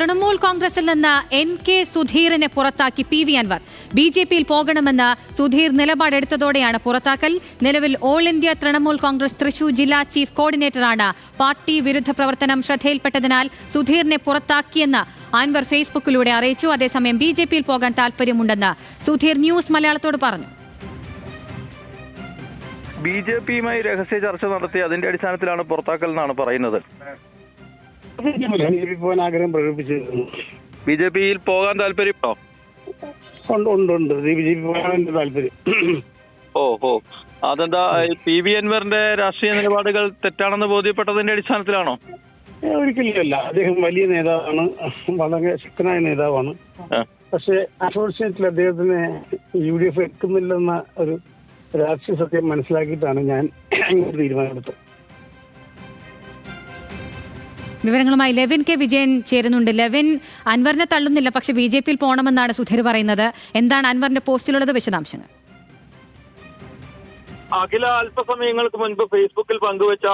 തൃണമൂൽ കോൺഗ്രസിൽ നിന്ന് N.K. സുധീറിനെ പുറത്താക്കി PV അൻവർ. BJPയിൽ പോകണമെന്ന് സുധീർ നിലപാടെടുത്തതോടെയാണ് പുറത്താക്കൽ. നിലവിൽ ഓൾ ഇന്ത്യ തൃണമൂൽ കോൺഗ്രസ് തൃശൂർ ജില്ലാ ചീഫ് കോർഡിനേറ്ററാണ്. പാർട്ടി വിരുദ്ധ പ്രവർത്തനം ശ്രദ്ധയിൽപ്പെട്ടതിനാൽ സുധീറിനെ പുറത്താക്കിയെന്ന് അൻവർ ഫേസ്ബുക്കിലൂടെ അറിയിച്ചു. അതേസമയം BJPയിൽ പോകാൻ താൽപര്യമുണ്ടെന്ന് സുധീർ ന്യൂസ് മലയാളത്തോട് പറഞ്ഞു. BJPയുമായി രഹസ്യ ചർച്ച നടത്തി അതിന്റെ അടിസ്ഥാനത്തിലാണ് പുറത്താക്കൽ എന്നാണ് പറയുന്നത്. ആഗ്രഹം പ്രകടിപ്പിച്ചിരുന്നു. BJPയിൽ പോകാൻ താല്പര്യമുണ്ടോ? ഉണ്ട്. താല്പര്യം. ഓ അതെന്താ PV അൻവറിന്റെ രാഷ്ട്രീയ നിലപാടുകൾ തെറ്റാണെന്ന് ബോധ്യപ്പെട്ടതിന്റെ അടിസ്ഥാനത്തിലാണോ? ഒരിക്കലുമല്ല. അദ്ദേഹം വലിയ നേതാവാണ്, വളരെ ശക്തനായ നേതാവാണ്. പക്ഷെ അൺഫോർച്ചുനേറ്റ്ലി അദ്ദേഹത്തിന് UDF എത്തുന്നില്ലെന്ന ഒരു രാഷ്ട്രീയ സത്യം മനസ്സിലാക്കിയിട്ടാണ് ഞാൻ തീരുമാനമെടുത്തത്. വിവരങ്ങളുമായി ലെവിൻ കെ വിജയൻ ചേരുന്നുണ്ട്. ലെവിൻ, അൻവറിനെ തള്ളുന്നില്ല, പക്ഷെ BJPയിൽ പോകണമെന്നാണ് സുധീർ പറയുന്നത്. എന്താണ് അൻവറിന്റെ പോസ്റ്റിലുള്ളത്? വിശദാംശങ്ങൾ. അഖില അല്പസമയങ്ങൾക്ക് മുൻപ് ഫേസ്ബുക്കിൽ പങ്കുവച്ച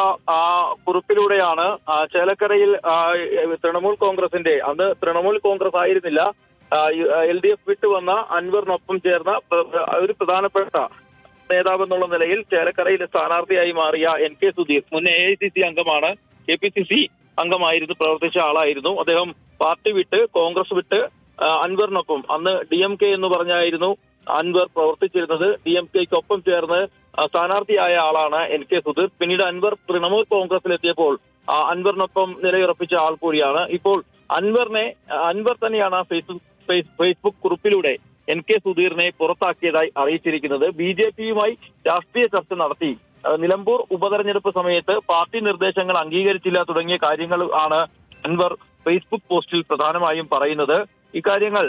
കുറിപ്പിലൂടെയാണ് ചേലക്കരയിൽ തൃണമൂൽ കോൺഗ്രസിന്റെ, അന്ന് തൃണമൂൽ കോൺഗ്രസ് ആയിരുന്നില്ല, LDF വിട്ടുവന്ന അൻവറിനൊപ്പം ചേർന്ന ഒരു പ്രധാനപ്പെട്ട നേതാവ് എന്നുള്ള നിലയിൽ ചേലക്കരയിൽ സ്ഥാനാർത്ഥിയായി മാറിയ N.K. സുധീർ മുൻ AICC അംഗമാണ്, KPCC അംഗമായിരുന്നു, പ്രവർത്തിച്ച ആളായിരുന്നു. അദ്ദേഹം പാർട്ടി വിട്ട് കോൺഗ്രസ് വിട്ട് അൻവറിനൊപ്പം, അന്ന് DMK എന്ന് പറഞ്ഞായിരുന്നു അൻവർ പ്രവർത്തിച്ചിരുന്നത്, DMKക്കൊപ്പം ചേർന്ന് സ്ഥാനാർത്ഥിയായ ആളാണ് N.K. സുധീർ. പിന്നീട് അൻവർ തൃണമൂൽ കോൺഗ്രസിലെത്തിയപ്പോൾ അൻവറിനൊപ്പം നിലയുറപ്പിച്ച ആൾ കൂടിയാണ്. ഇപ്പോൾ അൻവർ തന്നെയാണ് ഫേസ്ബുക്ക് കുറിപ്പിലൂടെ N.K. സുധീറിനെ പുറത്താക്കിയതായി അറിയിച്ചിരിക്കുന്നത്. BJPയുമായി രാഷ്ട്രീയ ചർച്ച നടത്തി നിലമ്പൂർ ഉപതെരഞ്ഞെടുപ്പ് സമയത്ത് പാർട്ടി നിർദ്ദേശങ്ങൾ അംഗീകരിച്ചില്ല തുടങ്ങിയ കാര്യങ്ങൾ ആണ് അൻവർ ഫേസ്ബുക്ക് പോസ്റ്റിൽ പ്രധാനമായും പറയുന്നത്. ഇക്കാര്യങ്ങൾ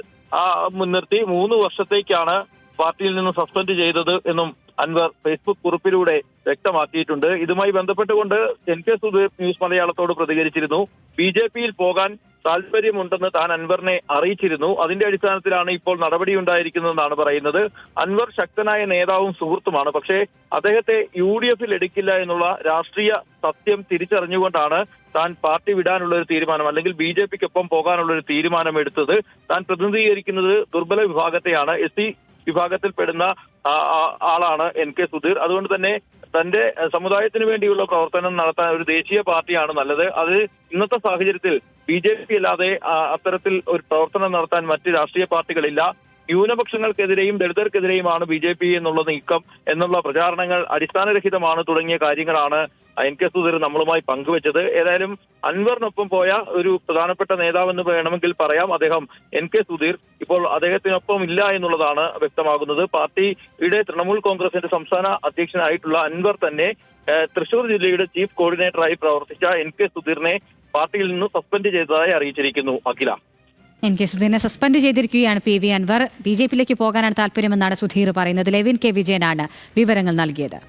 മുൻനിർത്തി 3 വർഷത്തേക്കാണ് പാർട്ടിയിൽ നിന്ന് സസ്പെൻഡ് ചെയ്തത് എന്നും അൻവർ ഫേസ്ബുക്ക് കുറിപ്പിലൂടെ വ്യക്തമാക്കിയിട്ടുണ്ട്. ഇതുമായി ബന്ധപ്പെട്ടുകൊണ്ട് N.K. സുധീർ ന്യൂസ് മലയാളത്തോട് പ്രതികരിച്ചിരുന്നു. BJPയിൽ പോകാൻ താല്പര്യമുണ്ടെന്ന് താൻ അൻവറിനെ അറിയിച്ചിരുന്നു. അതിന്റെ അടിസ്ഥാനത്തിലാണ് ഇപ്പോൾ നടപടിയുണ്ടായിരിക്കുന്നതെന്നാണ് പറയുന്നത്. അൻവർ ശക്തനായ നേതാവും സുഹൃത്തുമാണ്. പക്ഷേ അദ്ദേഹത്തെ UDFൽ എടുക്കില്ല എന്നുള്ള രാഷ്ട്രീയ സത്യം തിരിച്ചറിഞ്ഞുകൊണ്ടാണ് താൻ പാർട്ടി വിടാനുള്ള ഒരു തീരുമാനം, അല്ലെങ്കിൽ BJPക്കൊപ്പം പോകാനുള്ള ഒരു തീരുമാനം എടുത്തത്. താൻ പ്രതിനിധീകരിക്കുന്നത് ദുർബല വിഭാഗത്തെയാണ്, SC വിഭാഗത്തിൽപ്പെടുന്ന ആളാണ് N.K. സുധീർ. അതുകൊണ്ട് തന്നെ തന്റെ സമുദായത്തിന് വേണ്ടിയുള്ള പ്രവർത്തനം നടത്താൻ ഒരു ദേശീയ പാർട്ടിയാണ് നല്ലത്. അത് ഇന്നത്തെ സാഹചര്യത്തിൽ BJP അല്ലാതെ അത്തരത്തിൽ ഒരു പ്രവർത്തനം നടത്താൻ മറ്റ് രാഷ്ട്രീയ പാർട്ടികളില്ല. ന്യൂനപക്ഷങ്ങൾക്കെതിരെയും ദളിതർക്കെതിരെയുമാണ് BJP എന്നുള്ള നീക്കം എന്നുള്ള പ്രചാരണങ്ങൾ അടിസ്ഥാനരഹിതമാണ് തുടങ്ങിയ കാര്യങ്ങളാണ് N.K. സുധീർ നമ്മളുമായി പങ്കുവച്ചത്. ഏതായാലും അൻവറിനൊപ്പം പോയ ഒരു പ്രധാനപ്പെട്ട നേതാവെന്ന് വേണമെങ്കിൽ പറയാം അദ്ദേഹം N.K. സുധീർ. ഇപ്പോൾ അദ്ദേഹത്തിനൊപ്പം ഇല്ല എന്നുള്ളതാണ് വ്യക്തമാകുന്നത്. പാർട്ടിയുടെ തൃണമൂൽ കോൺഗ്രസിന്റെ സംസ്ഥാന അധ്യക്ഷനായിട്ടുള്ള അൻവർ തന്നെ തൃശൂർ ജില്ലയുടെ ചീഫ് കോർഡിനേറ്ററായി പ്രവർത്തിച്ച N.K. സുധീറിനെ പാർട്ടിയിൽ നിന്ന് സസ്പെൻഡ് ചെയ്തതായി അറിയിച്ചിരിക്കുന്നു. അഖില, N.K. സുധീറിനെ സസ്പെൻഡ് ചെയ്തിരിക്കുകയാണ് PV അൻവർ. BJPയിലേക്ക് പോകാനാണ് താല്പര്യമെന്നാണ് സുധീർ പറയുന്നത്. ലെവിൻ കെ വിജയനാണ് വിവരങ്ങൾ നൽകിയത്.